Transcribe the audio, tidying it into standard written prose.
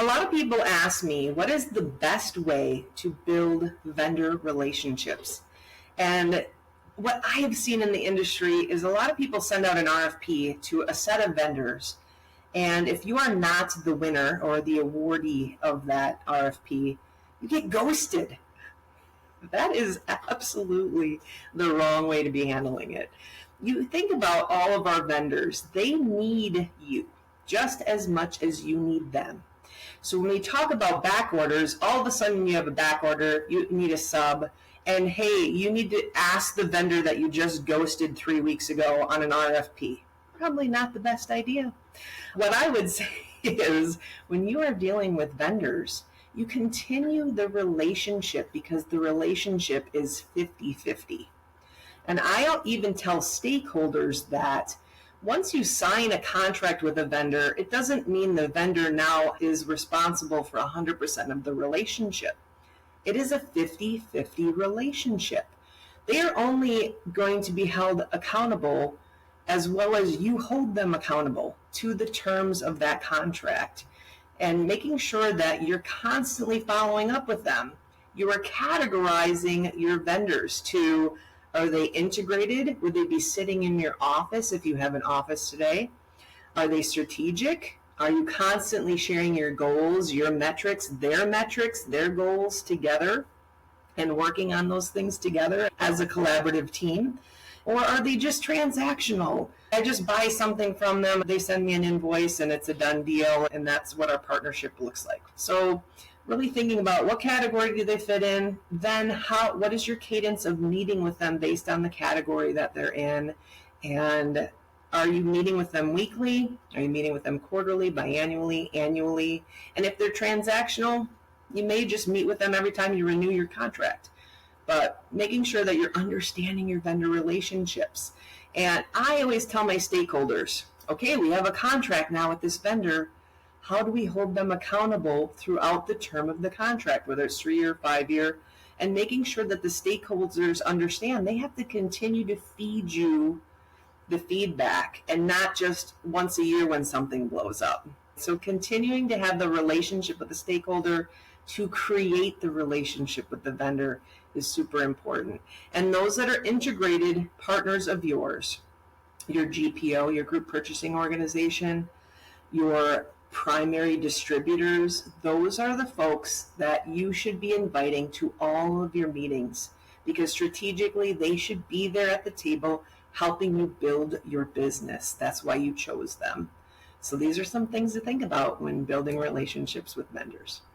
lot of people ask me, what is the best way to build vendor relationships? And what I have seen in the industry is a lot of people send out an RFP to a set of vendors. And if you are not the winner or the awardee of that RFP, you get ghosted. That is absolutely the wrong way to be handling it. You think about all of our vendors, they need you just as much as you need them. So when we talk about back orders, all of a sudden you have a back order, you need a sub, and hey, you need to ask the vendor that you just ghosted 3 weeks ago on an RFP. Probably not the best idea. What I would say is when you are dealing with vendors, you continue the relationship because the relationship is 50-50. And I'll even tell stakeholders that once you sign a contract with a vendor, it doesn't mean the vendor now is responsible for 100% of the relationship. It is a 50-50 relationship. They are only going to be held accountable as well as you hold them accountable to the terms of that contract, and making sure that you're constantly following up with them. You are categorizing your vendors to, are they integrated? Would they be sitting in your office if you have an office today? Are they strategic? Are you constantly sharing your goals, your metrics, their goals together and working on those things together as a collaborative team? Or are they just transactional? I just buy something from them, they send me an invoice, and it's a done deal, and that's what our partnership looks like. So really thinking about what category do they fit in, then what is your cadence of meeting with them based on the category that they're in, and are you meeting with them weekly? Are you meeting with them quarterly, biannually, annually? And if they're transactional, you may just meet with them every time you renew your contract. But making sure that you're understanding your vendor relationships. And I always tell my stakeholders, okay, we have a contract now with this vendor. How do we hold them accountable throughout the term of the contract, whether it's 3 year, 5 year, and making sure that the stakeholders understand they have to continue to feed you the feedback and not just once a year when something blows up. So continuing to have the relationship with the stakeholder to create the relationship with the vendor is super important. And those that are integrated partners of yours, your GPO, your group purchasing organization, your primary distributors, those are the folks that you should be inviting to all of your meetings, because strategically they should be there at the table helping you build your business. That's why you chose them. So these are some things to think about when building relationships with vendors.